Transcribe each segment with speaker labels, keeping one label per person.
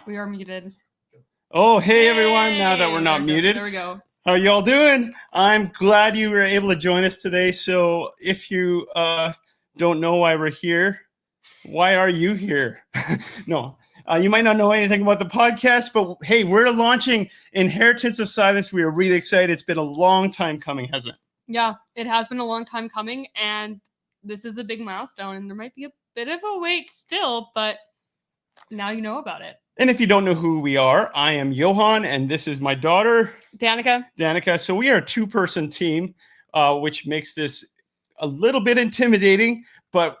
Speaker 1: We are muted.
Speaker 2: Oh, hey everyone, now that we're not muted.
Speaker 1: There we go.
Speaker 2: How are y'all doing? I'm glad you were able to join us today. So if you don't know why we're here, why are you here? No, you might not know anything about the podcast, but hey, we're launching Inheritance of Silence. We are really excited. It's been a long time coming, hasn't it?
Speaker 1: Yeah, it has been a long time coming, and this is a big milestone, and there might be a bit of a wait still, but now you know about it.
Speaker 2: And if you don't know who we are, I am Johan, and this is my daughter,
Speaker 1: Danica.
Speaker 2: So we are a two-person team, which makes this a little bit intimidating, but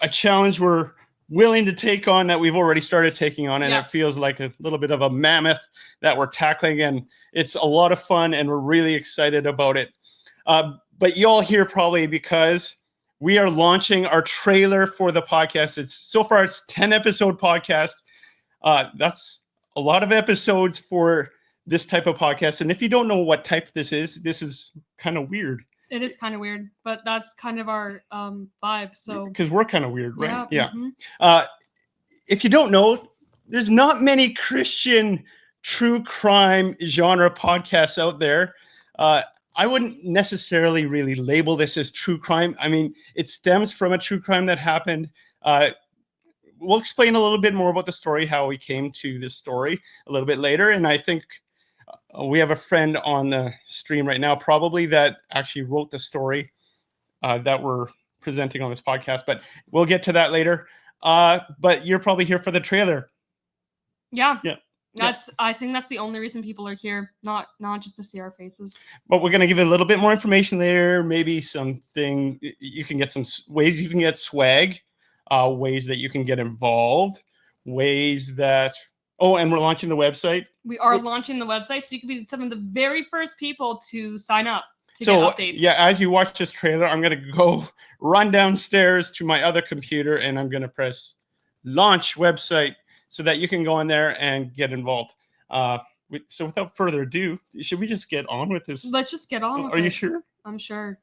Speaker 2: a challenge we're willing to take on that we've already started taking on, and it feels like a little bit of a mammoth that we're tackling, and it's a lot of fun, and we're really excited about it. But y'all here probably because we are launching our trailer for the podcast. It's 10-episode podcast. That's a lot of episodes for this type of podcast. And if you don't know what type this is kind of weird.
Speaker 1: It is kind of weird, but that's kind of our vibe. So
Speaker 2: because we're kind of weird, right?
Speaker 1: Yeah.
Speaker 2: Mm-hmm. If you don't know, there's not many Christian true crime genre podcasts out there. I wouldn't necessarily really label this as true crime. I mean, it stems from a true crime that happened. We'll explain a little bit more about the story, how we came to this story a little bit later. And I think we have a friend on the stream right now, probably that actually wrote the story that we're presenting on this podcast, but we'll get to that later. But you're probably here for the trailer.
Speaker 1: Yeah. I think that's the only reason people are here, not just to see our faces.
Speaker 2: But we're going to give you a little bit more information there. Maybe something you can get, some ways you can get swag. Ways that you can get involved, ways that, and we're launching the website.
Speaker 1: We are launching the website, so you can be some of the very first people to sign up to get updates.
Speaker 2: Yeah, as you watch this trailer, I'm going to go run downstairs to my other computer, and I'm going to press launch website so that you can go in there and get involved. So without further ado, should we just get on with this?
Speaker 1: Let's just get on with it.
Speaker 2: Are you sure?
Speaker 1: I'm sure.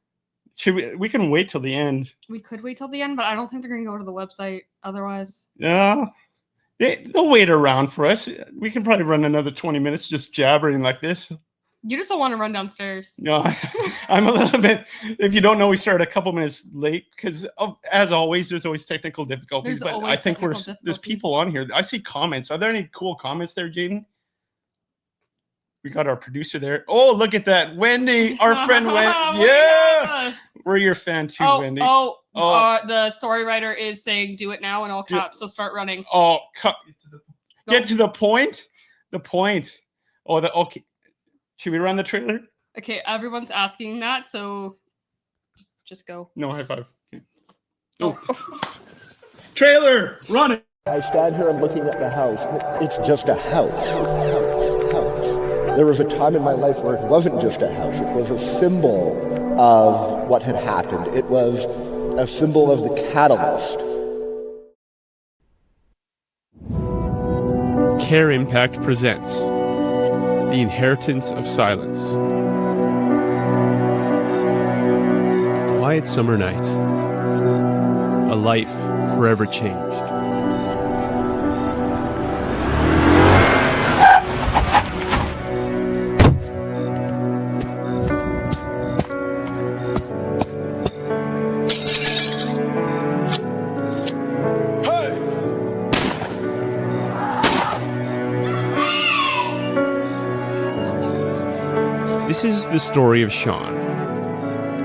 Speaker 2: We can wait till the end.
Speaker 1: We could wait till the end, but I don't think they're going to go to the website otherwise.
Speaker 2: Yeah. They'll wait around for us. We can probably run another 20 minutes just jabbering like this.
Speaker 1: You just don't want to run downstairs.
Speaker 2: No, I'm a little bit, if you don't know, we started a couple minutes late because as always, there's always technical difficulties. But I think there's people on here. I see comments. Are there any cool comments there, Jaden? We got our producer there. Oh, look at that. Wendy, our friend Wendy. Yeah. We're your fan too, Wendy.
Speaker 1: The story writer is saying do it now in all caps, so start running.
Speaker 2: Get to the point. The point. Okay. Should we run the trailer?
Speaker 1: Okay, everyone's asking that, so just go.
Speaker 2: No, high five. Okay. Oh. Trailer, run it.
Speaker 3: I stand here and looking at the house. It's just a house. There was a time in my life where it wasn't just a house. It was a symbol of what had happened. It was a symbol of the catalyst.
Speaker 4: Care Impact presents The Inheritance of Silence. A quiet summer night. A life forever changed. This is the story of Sean,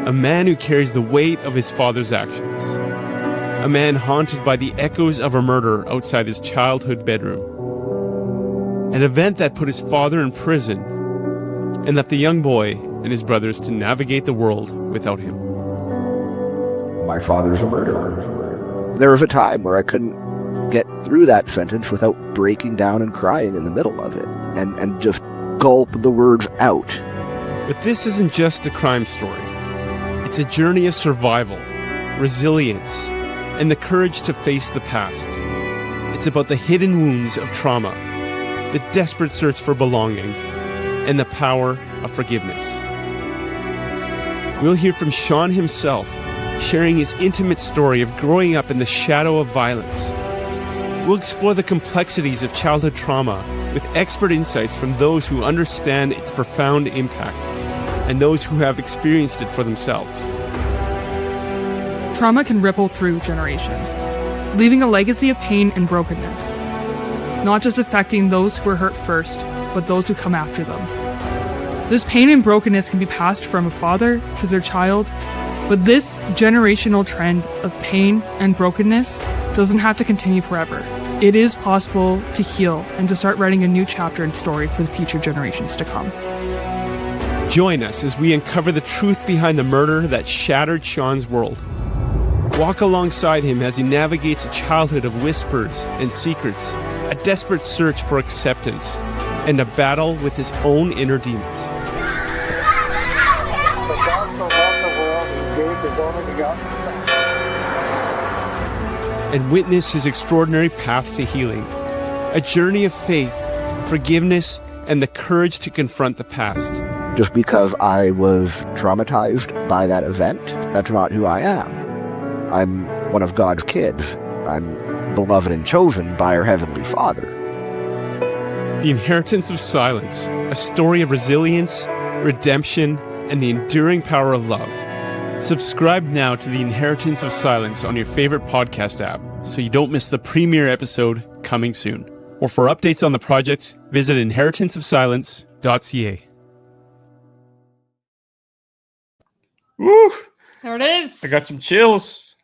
Speaker 4: a man who carries the weight of his father's actions, a man haunted by the echoes of a murder outside his childhood bedroom, an event that put his father in prison and left the young boy and his brothers to navigate the world without him.
Speaker 3: My father's a murderer. There was a time where I couldn't get through that sentence without breaking down and crying in the middle of it and just gulp the words out.
Speaker 4: But this isn't just a crime story. It's a journey of survival, resilience, and the courage to face the past. It's about the hidden wounds of trauma, the desperate search for belonging, and the power of forgiveness. We'll hear from Sean himself, sharing his intimate story of growing up in the shadow of violence, We'll explore the complexities of childhood trauma with expert insights from those who understand its profound impact and those who have experienced it for themselves.
Speaker 5: Trauma can ripple through generations, leaving a legacy of pain and brokenness, not just affecting those who were hurt first, but those who come after them. This pain and brokenness can be passed from a father to their child, but this generational trend of pain and brokenness doesn't have to continue forever. It is possible to heal and to start writing a new chapter and story for the future generations to come.
Speaker 4: Join us as we uncover the truth behind the murder that shattered Sean's world. Walk alongside him as he navigates a childhood of whispers and secrets, a desperate search for acceptance, and a battle with his own inner demons. And witness his extraordinary path to healing, a journey of faith, forgiveness, and the courage to confront the past.
Speaker 3: Just because I was traumatized by that event, that's not who I am. I'm one of God's kids. I'm beloved and chosen by our Heavenly Father.
Speaker 4: The Inheritance of Silence, a story of resilience, redemption, and the enduring power of love. Subscribe now to The Inheritance of Silence on your favorite podcast app so you don't miss the premiere episode coming soon. Or for updates on the project, visit inheritancefsilence.ca.
Speaker 2: Woo!
Speaker 1: There it is.
Speaker 2: I got some chills.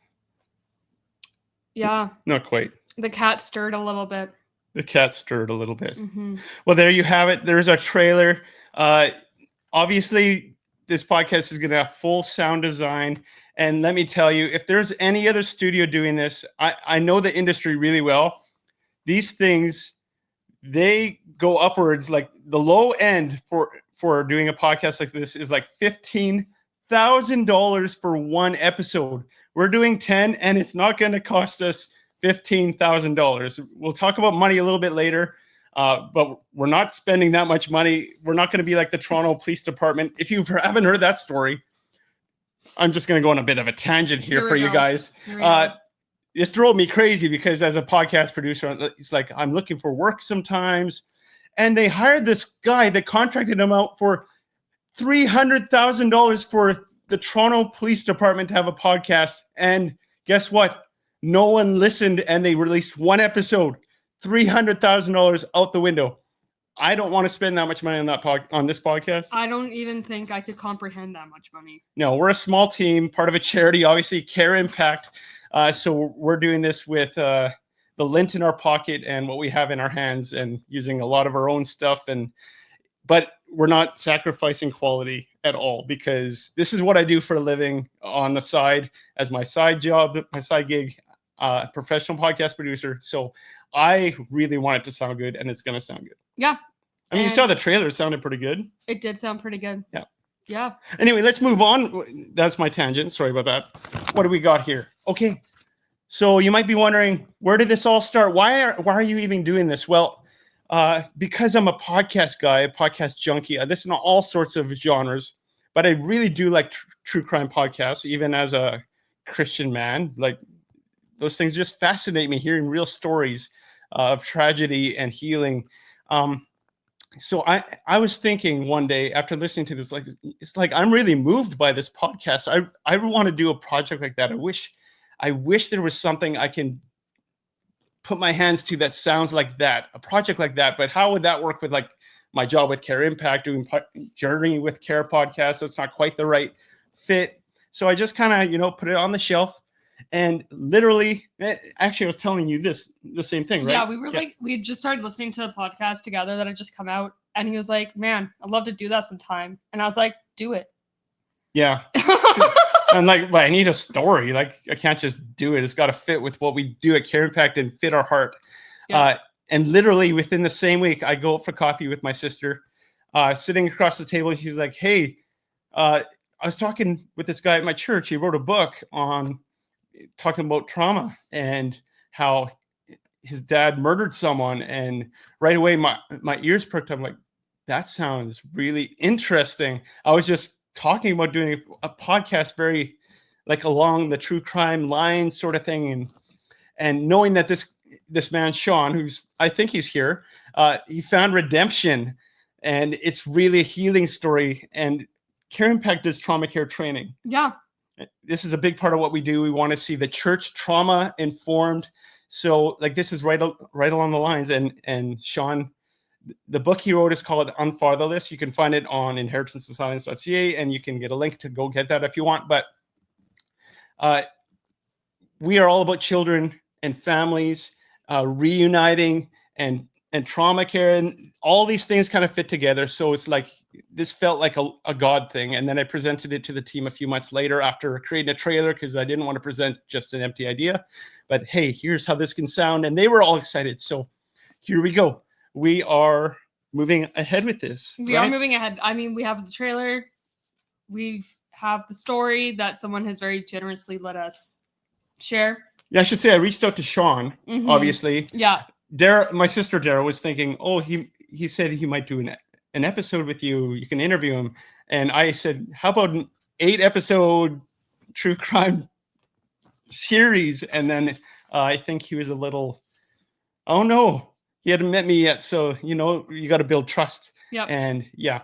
Speaker 1: Yeah,
Speaker 2: Not quite.
Speaker 1: the cat stirred a little bit.
Speaker 2: The cat stirred a little bit.
Speaker 1: Mm-hmm.
Speaker 2: Well, there you have it. There's our trailer. Obviously, this podcast is going to have full sound design. And let me tell you, if there's any other studio doing this, I know the industry really well. These things, they go upwards. Like the low end for doing a podcast like this is like $15,000 for one episode. We're doing 10, and it's not going to cost us $15,000. We'll talk about money a little bit later. But we're not spending that much money. We're not going to be like the Toronto Police Department. If you haven't heard that story, I'm just going to go on a bit of a tangent here for you guys. This drove me crazy because as a podcast producer, it's like I'm looking for work sometimes. And they hired this guy that contracted him out for $300,000 for the Toronto Police Department to have a podcast. And guess what? No one listened, and they released one episode. $300,000 out the window. I don't want to spend that much money on this podcast.
Speaker 1: I don't even think I could comprehend that much money.
Speaker 2: No, we're a small team, part of a charity, obviously Care Impact. So we're doing this with the lint in our pocket and what we have in our hands, and using a lot of our own stuff. But we're not sacrificing quality at all, because this is what I do for a living on the side as my side job, my side gig, professional podcast producer. So I really want it to sound good, and it's going to sound good.
Speaker 1: Yeah.
Speaker 2: I mean, you saw the trailer. It sounded pretty good.
Speaker 1: It did sound pretty good.
Speaker 2: Yeah.
Speaker 1: Yeah.
Speaker 2: Anyway, let's move on. That's my tangent. Sorry about that. What do we got here? Okay. So you might be wondering, where did this all start? Why are you even doing this? Well, because I'm a podcast guy, a podcast junkie. I listen to all sorts of genres, but I really do like true crime podcasts, even as a Christian man. Like, those things just fascinate me, hearing real stories of tragedy and healing. So I was thinking one day after listening to this, it's like I'm really moved by this podcast. I want to do a project like that. I wish there was something I can put my hands to that sounds like that, a project like that. But how would that work with like my job with Care Impact, doing Journey with Care podcast? That's not quite the right fit. So I just kind of, put it on the shelf. And literally, actually, I was telling you the same thing, right?
Speaker 1: Yeah, we had just started listening to a podcast together that had just come out, and he was like, "Man, I'd love to do that sometime." And I was like, "Do it."
Speaker 2: Yeah. I'm like, but I need a story. Like, I can't just do it. It's got to fit with what we do at Care Impact and fit our heart. Yeah. And literally within the same week, I go out for coffee with my sister, sitting across the table. And she's like, "Hey, I was talking with this guy at my church. He wrote a book on talking about trauma and how his dad murdered someone." And right away, my ears perked up. I'm like, that sounds really interesting. I was just talking about doing a podcast very like along the true crime line sort of thing. And knowing that this this man Sean, I think he's here. He found redemption, and it's really a healing story. And Care Impact does trauma care training.
Speaker 1: Yeah.
Speaker 2: This is a big part of what we do. We want to see the church trauma informed. So like this is right along the lines. And Sean, the book he wrote is called Unfatherless. You can find it on inheritanceofsilence.ca, and you can get a link to go get that if you want. But we are all about children and families reuniting and trauma care, and all these things kind of fit together. So it's like this felt like a God thing. And then I presented it to the team a few months later after creating a trailer, because I didn't want to present just an empty idea, but hey, here's how this can sound. And they were all excited. So here we go. We are moving ahead with this.
Speaker 1: We are moving ahead. I mean, we have the trailer. We have the story that someone has very generously let us share.
Speaker 2: Yeah, I should say I reached out to Sean, obviously.
Speaker 1: Yeah.
Speaker 2: Dara, my sister Dara, was thinking, oh, he said he might do an episode with you. You can interview him. And I said, how about an 8-episode true crime series? And then I think he was a little, oh no, he hadn't met me yet. So, you got to build trust.
Speaker 1: Yeah.
Speaker 2: And yeah.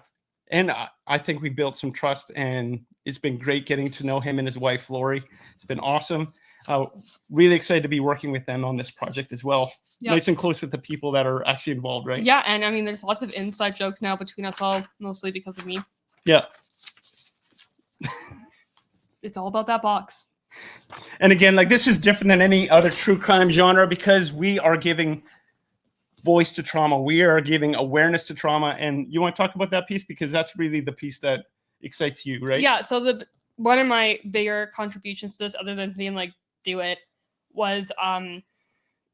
Speaker 2: And I think we built some trust, and it's been great getting to know him and his wife, Lori. It's been awesome. Really excited to be working with them on this project as well. Yep. Nice and close with the people that are actually involved, right?
Speaker 1: Yeah, and I mean, there's lots of inside jokes now between us all, mostly because of me.
Speaker 2: Yeah.
Speaker 1: It's all about that box.
Speaker 2: And again, like this is different than any other true crime genre, because we are giving voice to trauma. We are giving awareness to trauma. And you want to talk about that piece, because that's really the piece that excites you, right?
Speaker 1: Yeah. So one of my bigger contributions to this, other than being like, do it, was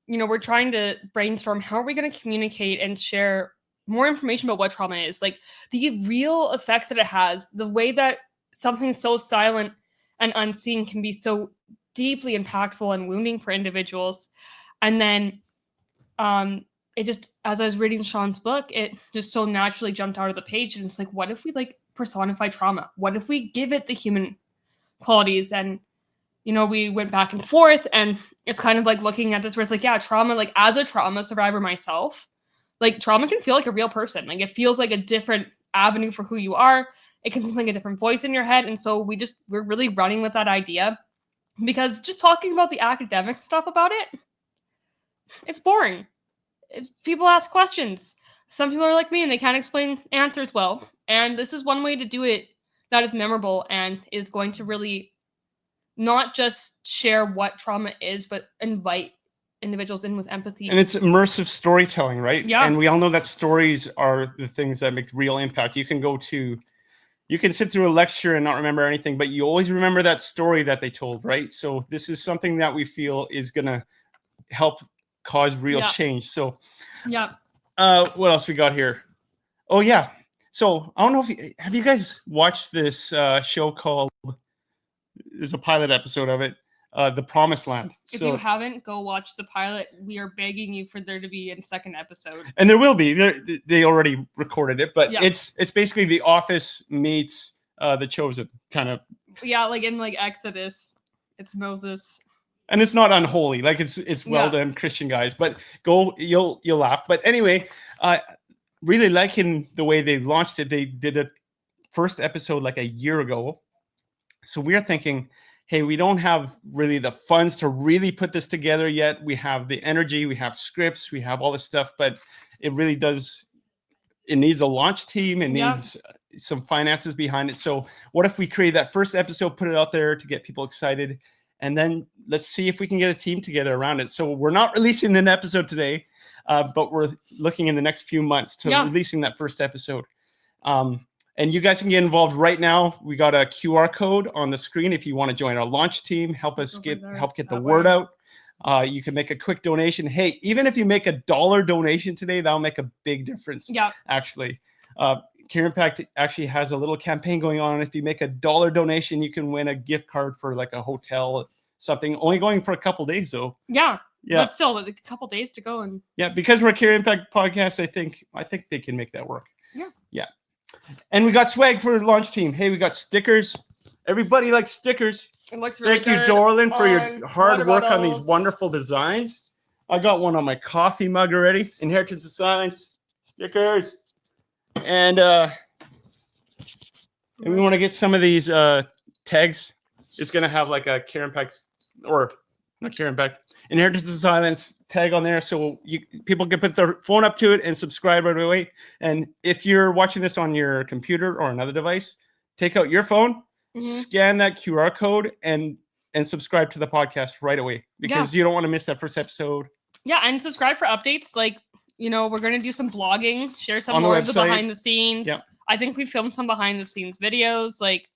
Speaker 1: we're trying to brainstorm how are we going to communicate and share more information about what trauma is, like the real effects that it has, the way that something so silent and unseen can be so deeply impactful and wounding for individuals. And then it just, as I was reading Sean's book, it just so naturally jumped out of the page, and it's like, what if we like personify trauma? What if we give it the human qualities? And we went back and forth, and it's kind of like looking at this where it's like, yeah, trauma, like as a trauma survivor myself, like trauma can feel like a real person. Like it feels like a different avenue for who you are. It can feel like a different voice in your head. And so we're really running with that idea, because just talking about the academic stuff about it, it's boring. People ask questions. Some people are like me and they can't explain answers well. And this is one way to do it that is memorable and is going to really not just share what trauma is, but invite individuals in with empathy.
Speaker 2: And it's immersive storytelling, right?
Speaker 1: Yeah.
Speaker 2: And we all know that stories are the things that make real impact. You can sit through a lecture and not remember anything, but you always remember that story that they told, right? So this is something that we feel is going to help cause real change. So
Speaker 1: yeah.
Speaker 2: What else we got here? Oh yeah. So I don't know have you guys watched this show called, there's a pilot episode of it, The Promised Land.
Speaker 1: If you haven't, go watch the pilot. We are begging you for there to be a second episode.
Speaker 2: And there will be. They already recorded it, but it's basically The Office meets The Chosen, kind of.
Speaker 1: Yeah, like in like Exodus, it's Moses.
Speaker 2: And it's not unholy, like it's well done, Christian guys. But go, you'll laugh. But anyway, really liking the way they launched it. They did a first episode like a year ago. So we're thinking, hey, we don't have really the funds to really put this together yet. We have the energy, we have scripts, we have all this stuff, but it really it needs a launch team. It needs some finances behind it. So what if we create that first episode, put it out there to get people excited, and then let's see if we can get a team together around it. So we're not releasing an episode today, but we're looking in the next few months to releasing that first episode. And you guys can get involved right now. We got a QR code on the screen if you want to join our launch team, help get the word out. You can make a quick donation. Hey, even if you make $1 donation today, that'll make a big difference.
Speaker 1: Yeah.
Speaker 2: Actually, Care Impact actually has a little campaign going on. If you make $1 donation, you can win a gift card for like a hotel, something. Only going for a couple days though.
Speaker 1: Yeah. But still, a couple days to go. And
Speaker 2: because we're a Care Impact podcast, I think they can make that work.
Speaker 1: Yeah.
Speaker 2: And we got swag for the launch team. Hey, we got stickers. Everybody likes stickers.
Speaker 1: It looks really
Speaker 2: Thank you, Dorlin, for your hard work on these
Speaker 1: bottles.
Speaker 2: wonderful designs. I got one on my coffee mug already. Inheritance of Silence stickers. And we want to get some of these tags. It's going to have like a Care Impact, or not Care Impact, Inheritance of Silence tag on there, so people can put their phone up to it and subscribe right away. And if you're watching this on your computer or another device, take out your phone, scan that QR code, and subscribe to the podcast right away, because you don't want to miss that first episode.
Speaker 1: Yeah, and subscribe for updates. Like, we're going to do some blogging, share some
Speaker 2: On the
Speaker 1: more of the
Speaker 2: website.
Speaker 1: behind the scenes.
Speaker 2: Yep.
Speaker 1: I think we filmed some behind the scenes videos. Like,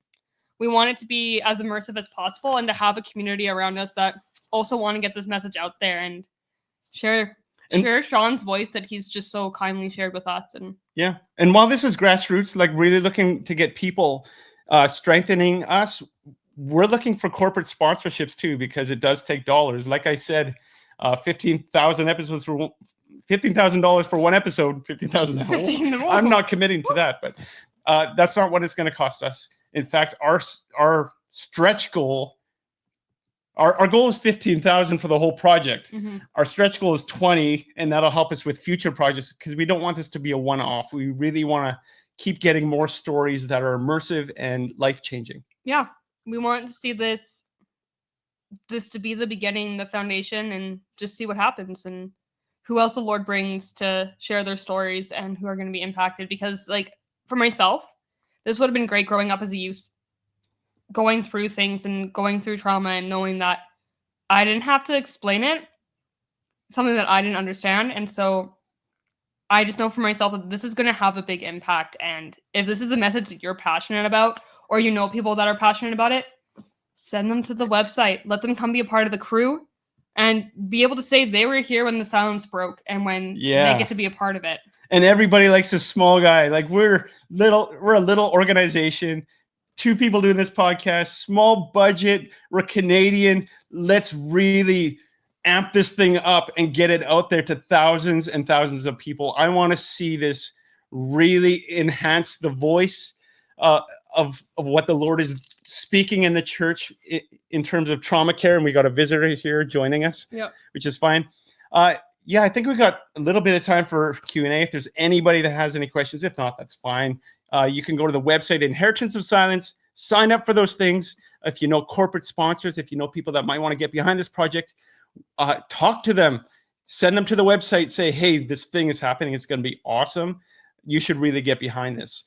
Speaker 1: we want it to be as immersive as possible, and to have a community around us that also want to get this message out there and share Sean's voice that he's just so kindly shared with us. And
Speaker 2: yeah, and while this is grassroots, like really looking to get people strengthening us, we're looking for corporate sponsorships too, because it does take dollars. Like I said, 15,000 episodes for $15,000 for one episode. 15,000. I'm not committing to that, but that's not what it's going to cost us. In fact, our stretch goal, our goal is 15,000 for the whole project. Our stretch goal is 20, and that'll help us with future projects, because we don't want this to be a one-off. We really want to keep getting more stories that are immersive and life-changing.
Speaker 1: Yeah, we want to see this to be the beginning, the foundation, and just see what happens and who else the Lord brings to share their stories and who are going to be impacted. Because, like, for myself, this would have been great growing up as a youth, going through things and going through trauma and knowing that I didn't have to explain it, something that I didn't understand. And so I just know for myself that this is going to have a big impact. And if this is a message that you're passionate about, or people that are passionate about it, send them to the website. Let them come be a part of the crew and be able to say they were here when the silence broke and when they get to be a part of it.
Speaker 2: And everybody likes a small guy. Like we're a little organization, 2 people doing this podcast, small budget. We're Canadian. Let's really amp this thing up and get it out there to thousands and thousands of people. I want to see this really enhance the voice of what the Lord is speaking in the church in terms of trauma care. And we got a visitor here joining us, which is fine. I think we got a little bit of time for Q&A. If there's anybody that has any questions, if not, that's fine. You can go to the website, Inheritance of Silence, sign up for those things. If you know corporate sponsors, if you know people that might want to get behind this project, talk to them, send them to the website, say, hey, this thing is happening. It's going to be awesome. You should really get behind this.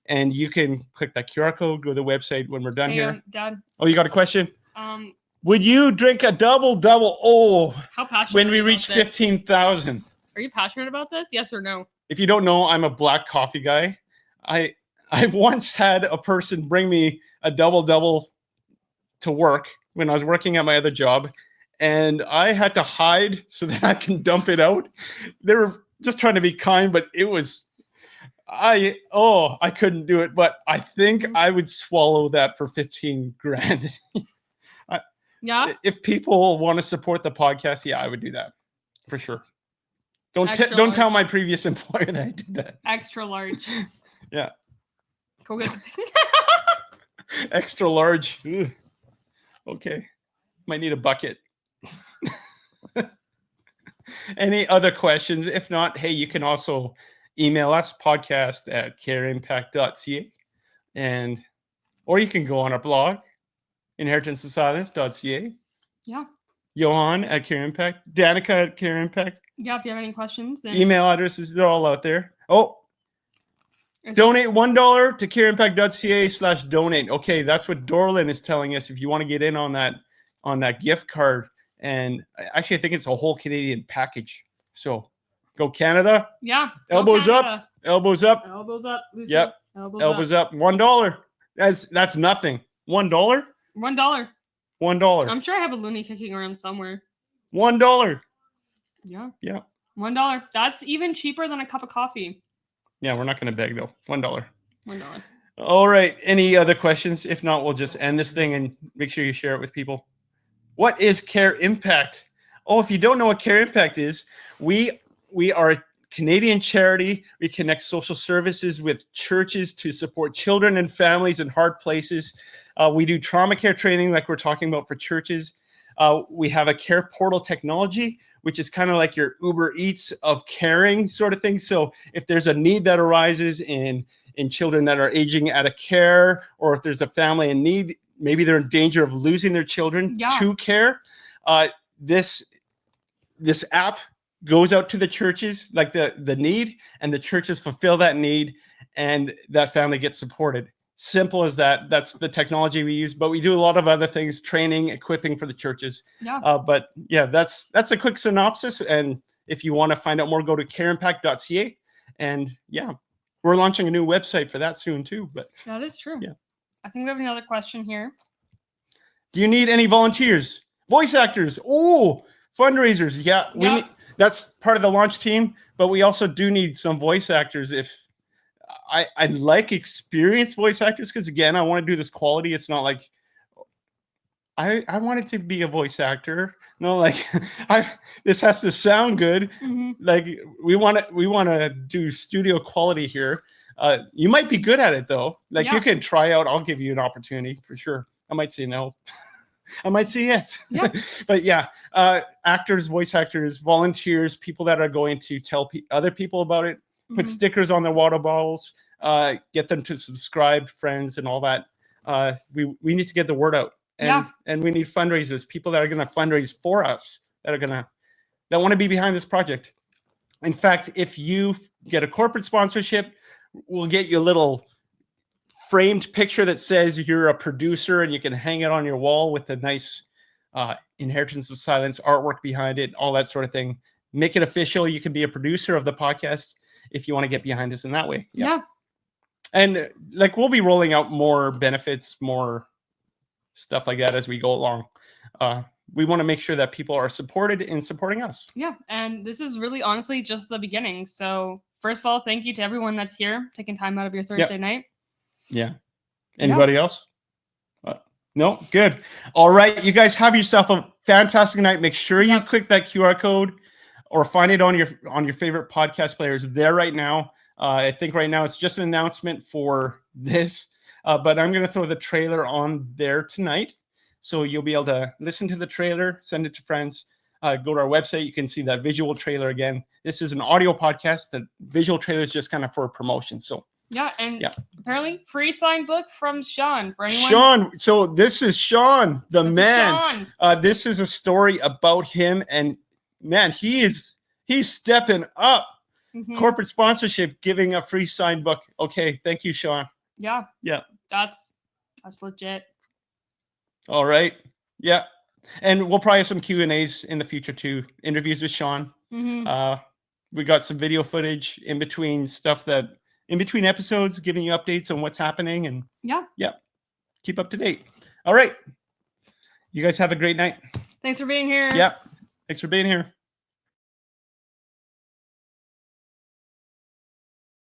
Speaker 2: And you can click that QR code, go to the website when we're done here.
Speaker 1: Dad.
Speaker 2: Oh, you got a question? Would you drink a double?
Speaker 1: How passionate
Speaker 2: when
Speaker 1: are
Speaker 2: we
Speaker 1: you
Speaker 2: reach
Speaker 1: about this?
Speaker 2: 15,000?
Speaker 1: Are you passionate about this? Yes or no?
Speaker 2: If you don't know, I'm a black coffee guy. I once had a person bring me a double to work when I was working at my other job, and I had to hide so that I can dump it out. They were just trying to be kind, but it was, I couldn't do it. But I think I would swallow that for 15 grand.
Speaker 1: Yeah.
Speaker 2: If people want to support the podcast, I would do that for sure. Don't tell my previous employer that I did that.
Speaker 1: Extra large.
Speaker 2: Yeah.
Speaker 1: Go get the thing.
Speaker 2: Extra large. Ugh. Okay. Might need a bucket. Any other questions? If not, hey, you can also email us, podcast@careimpact.ca, or you can go on our blog, inheritanceofsilence.ca.
Speaker 1: Yeah.
Speaker 2: Johan at Care Impact, Danica at Care Impact.
Speaker 1: Yeah, if you have any questions. Then
Speaker 2: Email addresses, they're all out there. Oh, donate $1 to careimpact.ca/donate. Okay, that's what Dorlin is telling us. If you want to get in on that gift card, and actually I think it's a whole Canadian package. So go Canada.
Speaker 1: Yeah.
Speaker 2: Elbows up. Elbows up.
Speaker 1: Elbows up. Lucy.
Speaker 2: Yep. Elbows up. $1. That's nothing. $1.
Speaker 1: $1.
Speaker 2: $1.
Speaker 1: I'm sure I have a loony kicking around somewhere.
Speaker 2: $1.
Speaker 1: Yeah.
Speaker 2: Yeah.
Speaker 1: $1. That's even cheaper than a cup of coffee.
Speaker 2: Yeah, we're not going to beg though. $1.
Speaker 1: $1.
Speaker 2: All right. Any other questions? If not, we'll just end this thing and make sure you share it with people. What is Care Impact? Oh, if you don't know what Care Impact is, we are a Canadian charity. We connect social services with churches to support children and families in hard places. We do trauma care training like we're talking about for churches. We have a care portal technology, which is kind of like your Uber Eats of caring sort of thing. So if there's a need that arises in children that are aging out of care, or if there's a family in need, maybe they're in danger of losing their children to care, this app goes out to the churches, like the need, and the churches fulfill that need, and that family gets supported. Simple as that. That's the technology we use, but we do a lot of other things, training, equipping for the churches. But yeah, that's a quick synopsis. And if you want to find out more, go to careimpact.ca. And yeah, we're launching a new website for that soon too. But
Speaker 1: that is true.
Speaker 2: Yeah.
Speaker 1: I think we have another question here.
Speaker 2: Do you need any volunteers? Voice actors? Oh, fundraisers. Yeah, that's part of the launch team, but we also do need some voice actors. If I like experienced voice actors, because again, I want to do this quality. It's not like I wanted to be a voice actor. No, like this has to sound good. Like we want to do studio quality here. You might be good at it though. Like you can try out. I'll give you an opportunity for sure. I might say no. I might say yes. Yeah. But yeah, actors, voice actors, volunteers, people that are going to tell other people about it, put stickers on their water bottles, get them to subscribe, friends, and all that. We need to get the word out. And we need fundraisers, people that are going to fundraise for us, that want to be behind this project. In fact, if you get a corporate sponsorship, we'll get you a little framed picture that says you're a producer, and you can hang it on your wall with a nice Inheritance of Silence artwork behind it, all that sort of thing. Make it official. You can be a producer of the podcast if you want to get behind us in that way. Yeah. And like we'll be rolling out more benefits, more stuff like that as we go along. We want to make sure that people are supported in supporting us. Yeah.
Speaker 1: And this is really honestly just the beginning. So first of all, thank you to everyone that's here, taking time out of your Thursday night.
Speaker 2: Yeah. Anybody else? No? Good. All right. You guys have yourself a fantastic night. Make sure you click that QR code or find it on your favorite podcast players there right now. I think right now it's just an announcement for this. But I'm going to throw the trailer on there tonight. So you'll be able to listen to the trailer, send it to friends, go to our website. You can see that visual trailer again. This is an audio podcast. The visual trailer is just kind of for promotion. So apparently free signed book from Sean for anyone. Sean. So this is Sean, the man. This is a story about him. And man, he's stepping up. Corporate sponsorship, giving a free signed book. Okay. Thank you, Sean.
Speaker 1: Yeah. That's legit.
Speaker 2: All right. Yeah. And we'll probably have some Q&As in the future too. Interviews with Sean. We got some video footage in between episodes, giving you updates on what's happening, and keep up to date. All right. You guys have a great night.
Speaker 1: Thanks for being here.
Speaker 2: Yeah. Thanks for being here.